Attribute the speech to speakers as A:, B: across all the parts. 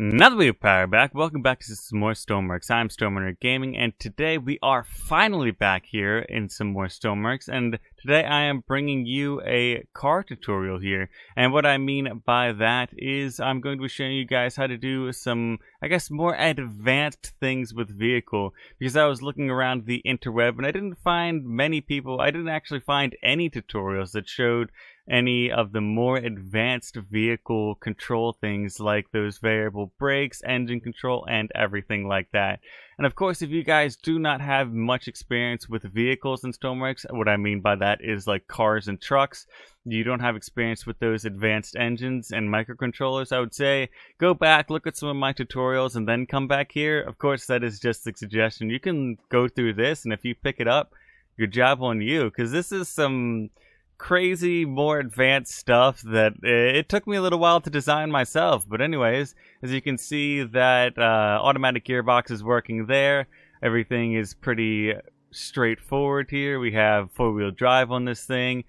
A: Now that we have power back, welcome back to some more Stormworks. I'm StormRunner Gaming, and today we are finally back here in some more Stormworks, and today I am bringing you a car tutorial here. And what I mean by that is I'm going to be showing you guys how to do some, I guess, more advanced things with vehicle, because I was looking around the interweb and I didn't find many people, I didn't actually find any tutorials that showed any of the more advanced vehicle control things like those variable brakes, engine control, and everything like that. And of course, if you guys do not have much experience with vehicles in Stormworks, what I mean by that is like cars and trucks, you don't have experience with those advanced engines and microcontrollers, I would say go back, look at some of my tutorials, and then come back here. Of course, that is just a suggestion. You can go through this, and if you pick it up, good job on you, because this is some crazy, more advanced stuff that it took me a little while to design myself. But anyways, as you can see, that automatic gearbox is working there. Everything is pretty straightforward here. We have four-wheel drive on this thing,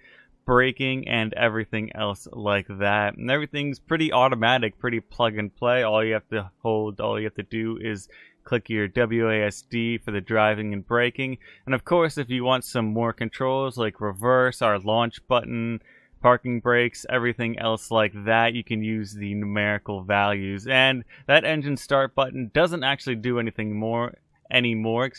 A: braking, and everything else like that. And everything's pretty automatic, pretty plug and play. All you have to do is click your WASD for the driving and braking. And of course, if you want some more controls like reverse, our launch button, parking brakes, everything else like that, you can use the numerical values. And that engine start button doesn't actually do anything anymore,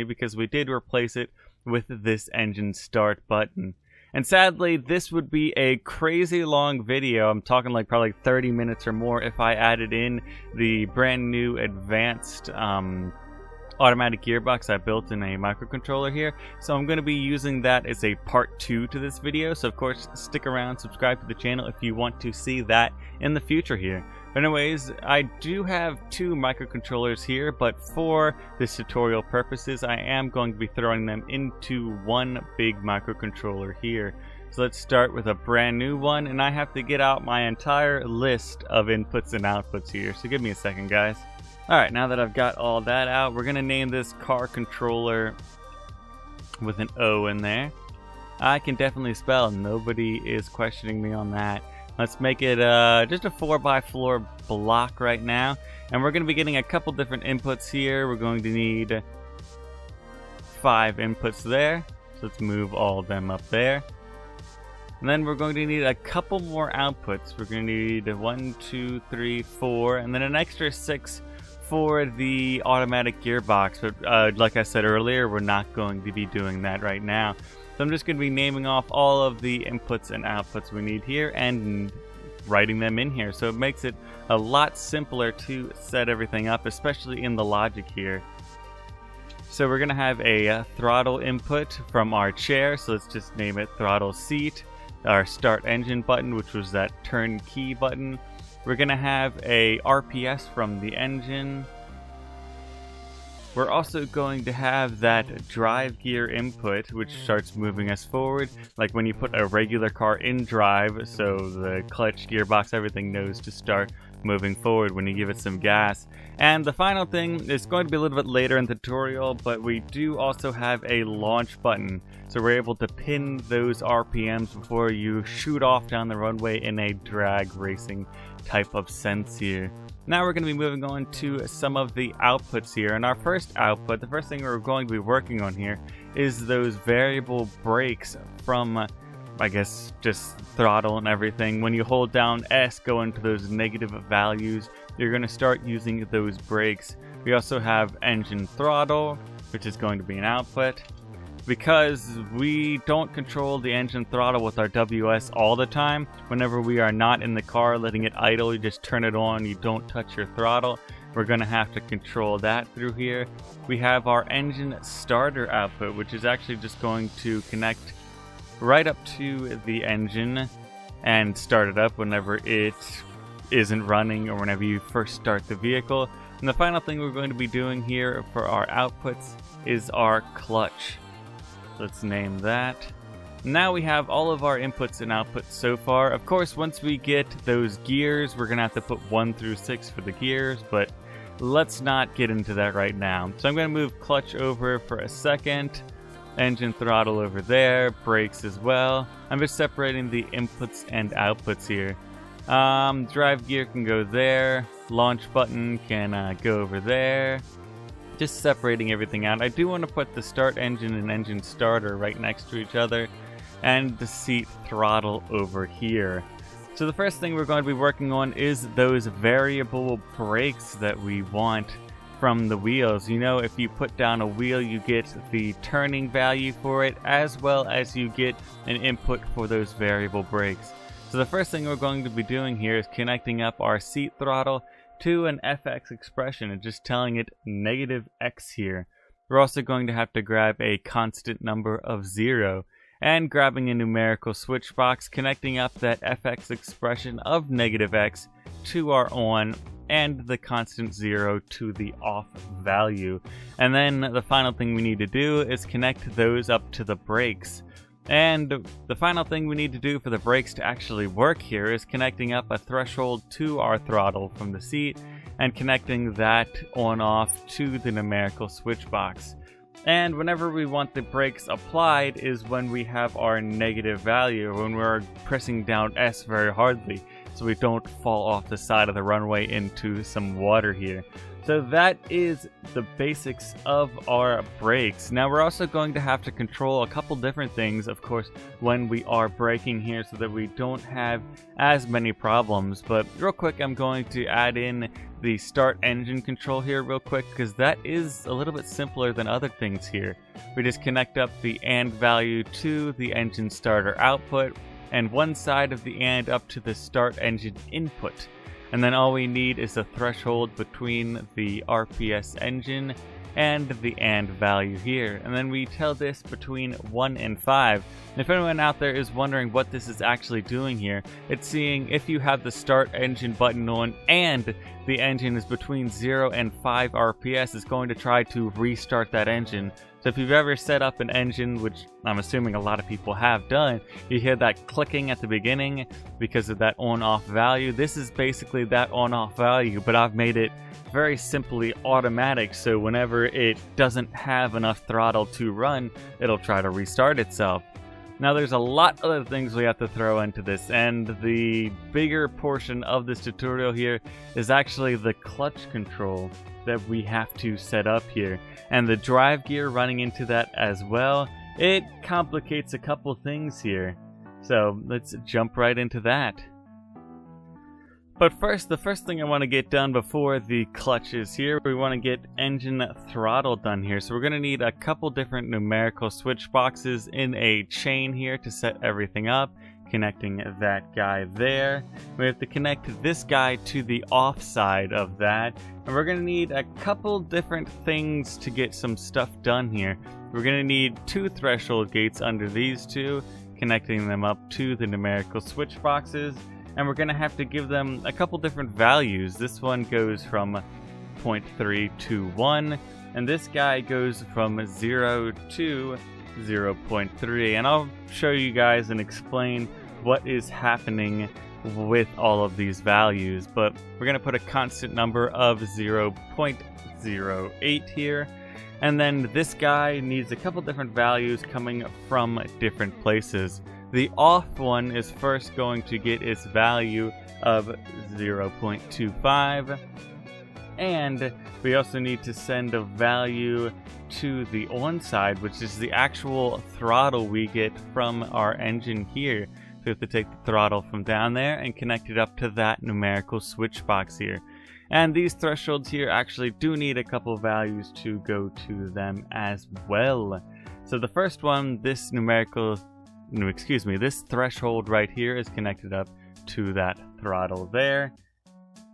A: because we did replace it with this engine start button. And sadly, this would be a crazy long video. I'm talking like probably 30 minutes or more if I added in the brand new advanced automatic gearbox I built in a microcontroller here. So I'm going to be using that as a part 2 to this video. So of course, stick around, subscribe to the channel if you want to see that in the future here. But anyways, I do have 2 microcontrollers here, but for this tutorial purposes, I am going to be throwing them into one big microcontroller here. So let's start with a brand new one, and I have to get out my entire list of inputs and outputs here. So give me a second, guys. Alright, now that I've got all that out, we're going to name this car controller with an O in there. I can definitely spell, nobody is questioning me on that. Let's make it just a 4x4 block right now. And we're going to be getting a couple different inputs here. We're going to need 5 inputs there. So let's move all of them up there. And then we're going to need a couple more outputs. We're going to need 1, 2, 3, 4, and then an extra 6 for the automatic gearbox. But like I said earlier, we're not going to be doing that right now. So I'm just going to be naming off all of the inputs and outputs we need here and writing them in here. So it makes it a lot simpler to set everything up, especially in the logic here. So we're going to have a throttle input from our chair. So let's just name it throttle seat. Our start engine button, which was that turn key button. We're going to have a RPS from the engine. We're also going to have that drive gear input, which starts moving us forward, like when you put a regular car in drive, so the clutch, gearbox, everything knows to start moving forward when you give it some gas. And the final thing is going to be a little bit later in the tutorial, but we do also have a launch button, so we're able to pin those RPMs before you shoot off down the runway in a drag racing type of sense here. Now we're going to be moving on to some of the outputs here. And our first output, the first thing we're going to be working on here, is those variable brakes from, I guess, just throttle and everything. When you hold down S, go into those negative values, you're going to start using those brakes. We also have engine throttle, which is going to be an output. Because we don't control the engine throttle with our WS all the time, whenever we are not in the car letting it idle, you just turn it on, you don't touch your throttle. We're going to have to control that through here. We have our engine starter output, which is actually just going to connect right up to the engine and start it up whenever it isn't running or whenever you first start the vehicle. And the final thing we're going to be doing here for our outputs is our clutch. Let's name that. Now we have all of our inputs and outputs so far. Of course, once we get those gears, we're going to have to put 1 through 6 for the gears, but let's not get into that right now. So I'm going to move clutch over for a second, engine throttle over there, brakes as well. I'm just separating the inputs and outputs here. Drive gear can go there. launch button can go over there. Just separating everything out. I do want to put the start engine and engine starter right next to each other, and the seat throttle over here. So the first thing we're going to be working on is those variable brakes that we want from the wheels. You know, if you put down a wheel, you get the turning value for it, as well as you get an input for those variable brakes. So the first thing we're going to be doing here is connecting up our seat throttle to an FX expression and just telling it -X here. We're also going to have to grab a constant number of 0 and grabbing a numerical switch box, connecting up that FX expression of -X to our on and the constant 0 to the off value. And then the final thing we need to do is connect those up to the brakes. And the final thing we need to do for the brakes to actually work here is connecting up a threshold to our throttle from the seat and connecting that on-off to the numerical switch box. And whenever we want the brakes applied is when we have our negative value, when we're pressing down S very hardly, so we don't fall off the side of the runway into some water here. So that is the basics of our brakes. Now we're also going to have to control a couple different things, of course, when we are braking here so that we don't have as many problems. But real quick, I'm going to add in the start engine control here real quick, because that is a little bit simpler than other things here. We just connect up the AND value to the engine starter output and one side of the AND up to the start engine input. And then all we need is a threshold between the RPS engine and the AND value here. And then we tell this between 1 and 5. And if anyone out there is wondering what this is actually doing here, it's seeing if you have the start engine button on and the engine is between 0 and 5 RPS, it's going to try to restart that engine. So if you've ever set up an engine, which I'm assuming a lot of people have done, you hear that clicking at the beginning because of that on-off value. This is basically that on-off value, but I've made it very simply automatic, so whenever it doesn't have enough throttle to run, it'll try to restart itself. Now there's a lot of other things we have to throw into this, and the bigger portion of this tutorial here is actually the clutch control that we have to set up here, and the drive gear running into that as well. It complicates a couple things here, so let's jump right into that. But first, the first thing I want to get done before the clutch is here, we want to get engine throttle done here. So we're going to need a couple different numerical switch boxes in a chain here to set everything up, connecting that guy there. We have to connect this guy to the off side of that, and we're going to need a couple different things to get some stuff done here. We're going to need 2 threshold gates under these two, connecting them up to the numerical switch boxes. And we're going to have to give them a couple different values. This one goes from 0.3 to 1, and this guy goes from 0 to 0.3. And I'll show you guys and explain what is happening with all of these values. But we're going to put a constant number of 0.08 here. And then this guy needs a couple different values coming from different places. The off one is first going to get its value of 0.25, and we also need to send a value to the on side, which is the actual throttle we get from our engine here. So we have to take the throttle from down there and connect it up to that numerical switch box here. And these thresholds here actually do need a couple values to go to them as well. So the first one, this threshold right here is connected up to that throttle there.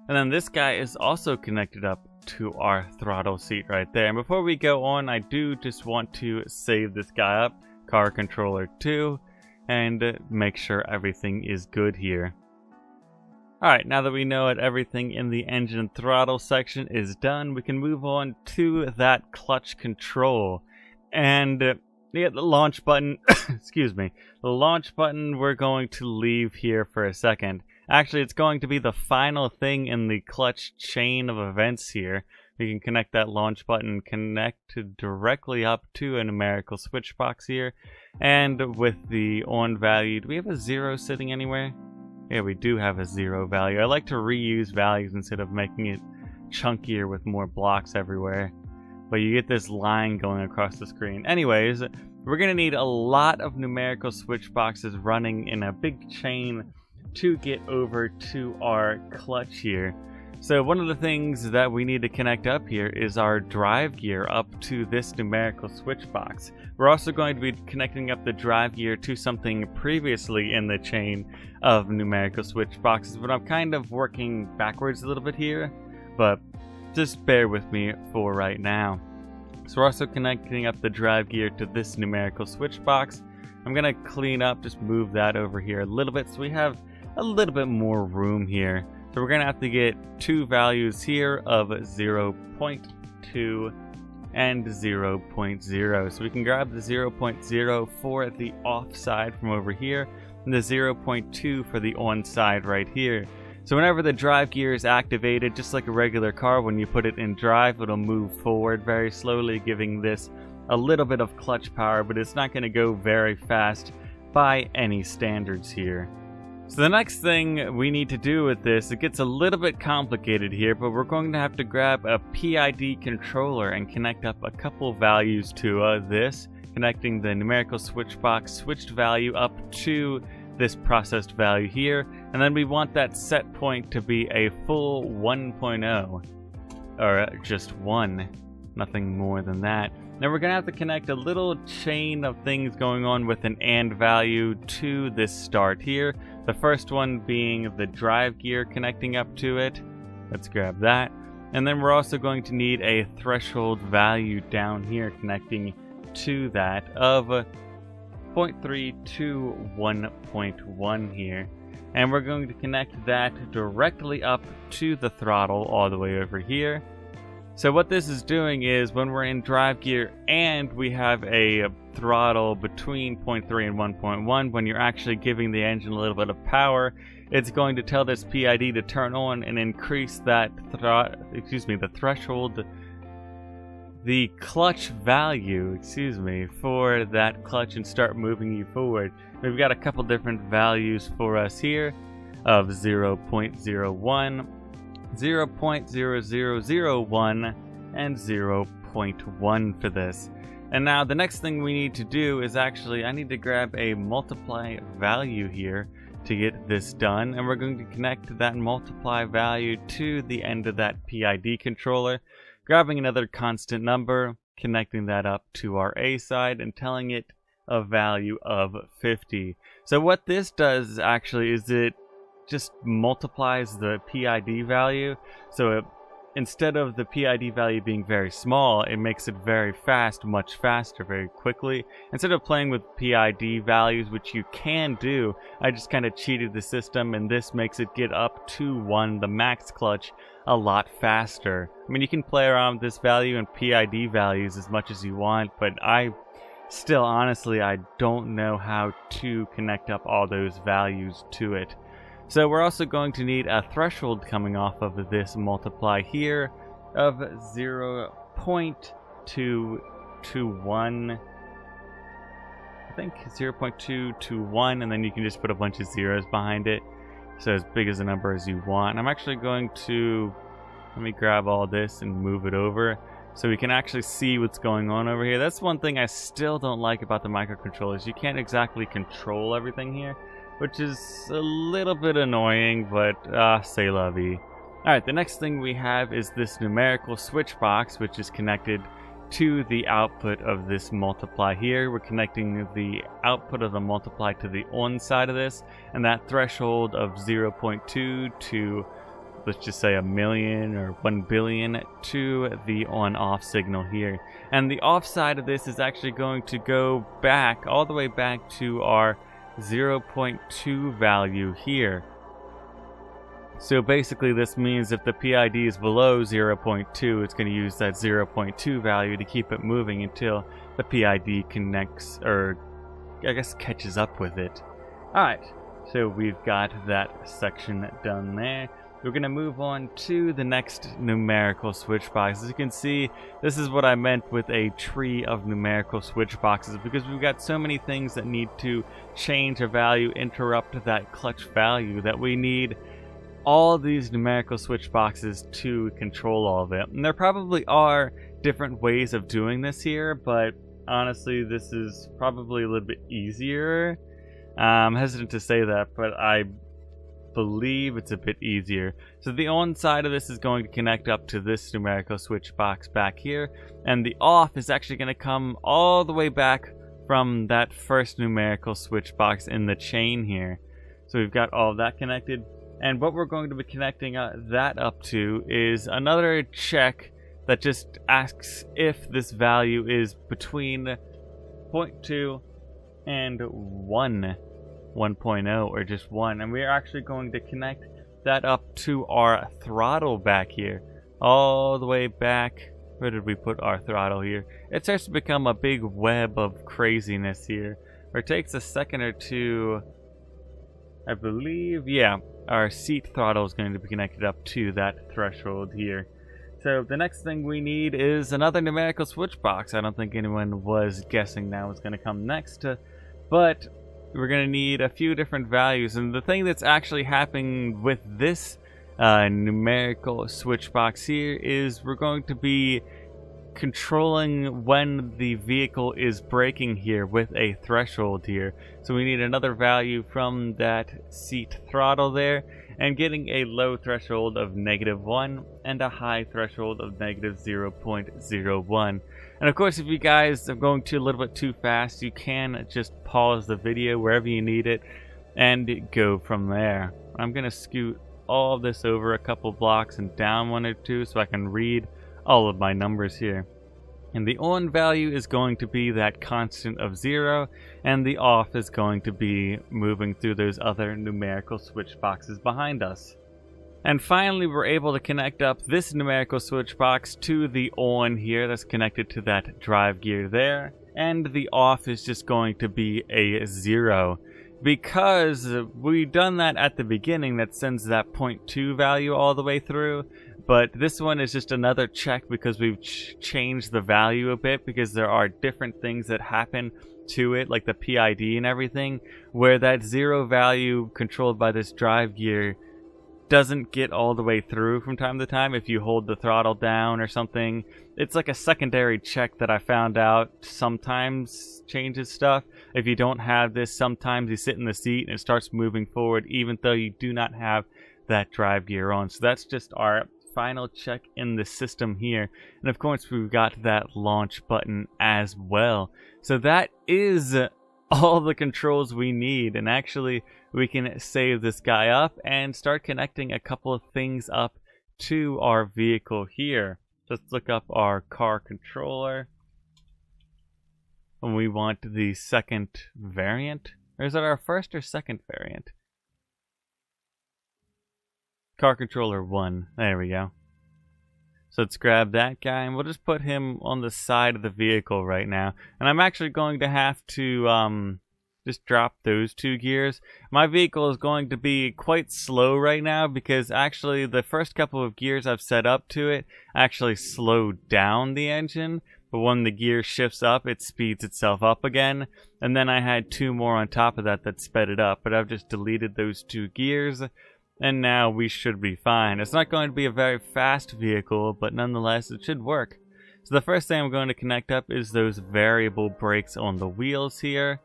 A: And then this guy is also connected up to our throttle seat right there. And before we go on, I do just want to save this guy up, car controller 2, and make sure everything is good here. Alright, now that we know that everything in the engine throttle section is done, we can move on to that clutch control. And yeah, the launch button, excuse me, the launch button we're going to leave here for a second. Actually, it's going to be the final thing in the clutch chain of events here. We can connect that launch button, connect directly up to a numerical switch box here. And with the on value, do we have a 0 sitting anywhere? Yeah, we do have a 0 value. I like to reuse values instead of making it chunkier with more blocks everywhere. But you get this line going across the screen. Anyways, we're going to need a lot of numerical switch boxes running in a big chain to get over to our clutch here. So one of the things that we need to connect up here is our drive gear up to this numerical switch box. We're also going to be connecting up the drive gear to something previously in the chain of numerical switch boxes, but I'm kind of working backwards a little bit here, but just bear with me for right now. So we're also connecting up the drive gear to this numerical switch box. I'm going to clean up, just move that over here a little bit so we have a little bit more room here. So we're going to have to get two values here of 0.2 and 0.0. So we can grab the 0.0 for the off side from over here and the 0.2 for the on side right here. So whenever the drive gear is activated, just like a regular car, when you put it in drive, it'll move forward very slowly, giving this a little bit of clutch power, but it's not going to go very fast by any standards here. So the next thing we need to do with this, it gets a little bit complicated here, but we're going to have to grab a PID controller and connect up a couple values to this, connecting the numerical switch box switched value up to this processed value here, and then we want that set point to be a full 1.0, or just 1, nothing more than that. Now we're going to have to connect a little chain of things going on with an AND value to this start here. The first one being the drive gear connecting up to it. Let's grab that. And then we're also going to need a threshold value down here connecting to that of 0.3 to 1.1 here. And we're going to connect that directly up to the throttle all the way over here. So what this is doing is when we're in drive gear and we have a throttle between 0.3 and 1.1, when you're actually giving the engine a little bit of power, it's going to tell this PID to turn on and increase that the threshold, the clutch value, for that clutch and start moving you forward. We've got a couple different values for us here of 0.01, 0.0001 and 0.1 for this. And now the next thing we need to do is actually I need to grab a multiply value here to get this done, and we're going to connect that multiply value to the end of that PID controller, grabbing another constant number, connecting that up to our A side and telling it a value of 50. So what this does actually is it just multiplies the PID value. So instead of the PID value being very small, it makes it very fast, much faster, very quickly. Instead of playing with PID values, which you can do, I just kind of cheated the system, and this makes it get up to 1, the max clutch, a lot faster. I mean, you can play around with this value and PID values as much as you want, but I still, honestly, I don't know how to connect up all those values to it. So we're also going to need a threshold coming off of this multiply here of 0.221. I think 0.221, and then you can just put a bunch of zeros behind it. So as big as a number as you want. I'm actually going to, let me grab all this and move it over so we can actually see what's going on over here. That's one thing I still don't like about the microcontrollers. You can't exactly control everything here, which is a little bit annoying, but c'est la vie. Alright, the next thing we have is this numerical switch box, which is connected to the output of this multiply here. We're connecting the output of the multiply to the on side of this, and that threshold of 0.2 to, let's just say, 1,000,000 or 1,000,000,000 to the on-off signal here. And the off side of this is actually going to go back, all the way back to our 0.2 value here. So basically this means if the PID is below 0.2, it's going to use that 0.2 value to keep it moving until the PID connects, or I guess catches up with it. Alright, so we've got that section done there. we're going to move on to the next numerical switch box. As you can see, this is what I meant with a tree of numerical switch boxes, because we've got so many things that need to change a value, interrupt that clutch value, that we need all these numerical switch boxes to control all of it. And there probably are different ways of doing this here, but honestly, this is probably a little bit easier. I'm hesitant to say that, but I believe it's a bit easier. So the on side of this is going to connect up to this numerical switch box back here, and the off is actually going to come all the way back from that first numerical switch box in the chain here. So we've got all of that connected, and what we're going to be connecting that up to is another check that just asks if this value is between 0.2 and 1.0 or just 1, and we're actually going to connect that up to our throttle back here, all the way back. Where did we put our throttle here? It starts to become a big web of craziness here, where it takes a second or two, I believe. Yeah, our seat throttle is going to be connected up to that threshold here. So the next thing we need is another numerical switch box. I don't think anyone was guessing that was going to come next, but we're going to need a few different values. And the thing that's actually happening with this numerical switch box here is we're going to be controlling when the vehicle is braking here with a threshold here. So we need another value from that seat throttle there, and getting a low threshold of -1 and a high threshold of -0.01. And of course, if you guys are going a little bit too fast, you can just pause the video wherever you need it and go from there. I'm going to scoot all of this over a couple blocks and down one or two so I can read all of my numbers here. And the on value is going to be that constant of 0, and the off is going to be moving through those other numerical switch boxes behind us. And finally, we're able to connect up this numerical switch box to the on here that's connected to that drive gear there, and the off is just going to be a 0. Because we've done that at the beginning, that sends that 0.2 value all the way through. But this one is just another check because we've changed the value a bit, because there are different things that happen to it, like the PID and everything, where that 0 value controlled by this drive gear doesn't get all the way through from time to time if you hold the throttle down or something. It's like a secondary check that I found out sometimes changes stuff. If you don't have this, sometimes you sit in the seat and it starts moving forward even though you do not have that drive gear on. So that's just our final check in the system here. And of course, we've got that launch button as well. So that is all the controls we need, and actually we can save this guy up and start connecting a couple of things up to our vehicle here. Let's look up our car controller, and we want the second variant, or is it our first or second variant? Car controller 1, there we go. So let's grab that guy, and we'll just put him on the side of the vehicle right now. And I'm actually going to have to just drop those 2 gears. My vehicle is going to be quite slow right now because actually the first couple of gears I've set up to it actually slowed down the engine. But when the gear shifts up, it speeds itself up again. And then I had 2 more on top of that that sped it up. But I've just deleted those 2 gears. And now we should be fine. It's not going to be a very fast vehicle, but nonetheless, it should work. So the first thing I'm going to connect up is those variable brakes on the wheels here.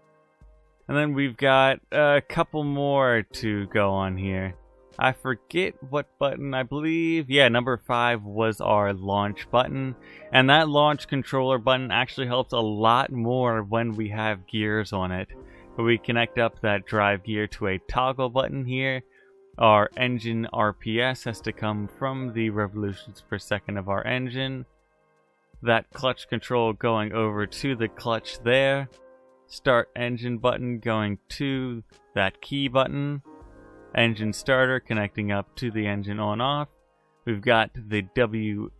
A: And then we've got a couple more to go on here. I forget what button, I believe. Yeah, number 5 was our launch button. And that launch controller button actually helps a lot more when we have gears on it. But we connect up that drive gear to a toggle button here. Our engine RPS has to come from the revolutions per second of our engine. That clutch control going over to the clutch there. Start engine button going to that key button. Engine starter connecting up to the engine on off. We've got the W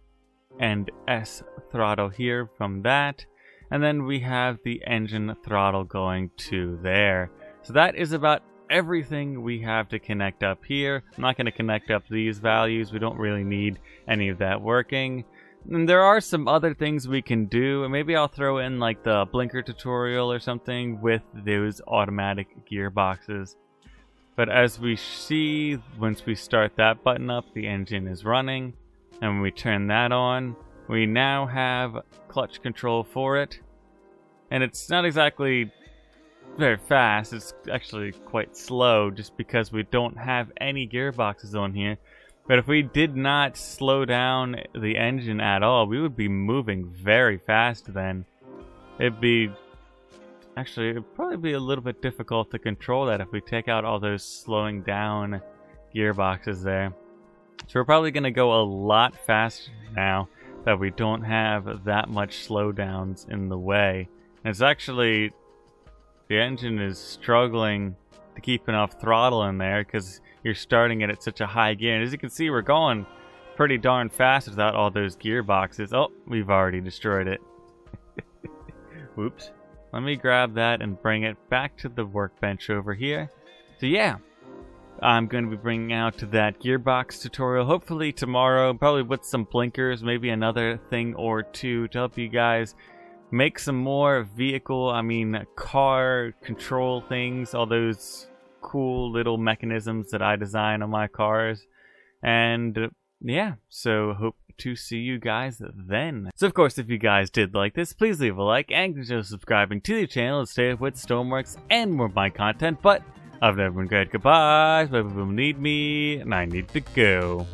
A: and S throttle here from that. And then we have the engine throttle going to there. So that is about everything we have to connect up here. I'm not going to connect up these values. We don't really need any of that working. And there are some other things we can do, and maybe I'll throw in like the blinker tutorial or something with those automatic gearboxes. But as we see, once we start that button up, the engine is running. And when we turn that on, we now have clutch control for it. And it's not exactly very fast, it's actually quite slow just because we don't have any gearboxes on here. But if we did not slow down the engine at all, we would be moving very fast then. It'd probably be a little bit difficult to control that if we take out all those slowing down gearboxes there. So we're probably going to go a lot faster now that we don't have that much slowdowns in the way. And it's actually, the engine is struggling to keep enough throttle in there because you're starting it at such a high gear. And as you can see, we're going pretty darn fast without all those gearboxes. Oh, we've already destroyed it. Whoops. Let me grab that and bring it back to the workbench over here. So yeah, I'm going to be bringing out that gearbox tutorial hopefully tomorrow, probably with some blinkers, maybe another thing or two to help you guys make some more car control things, all those cool little mechanisms that I design on my cars. And yeah, so hope to see you guys then. So of course, if you guys did like this, please leave a like and consider subscribing to the channel to stay up with Stormworks and more of my content. But I've never been great. Goodbye. People need me, and I need to go.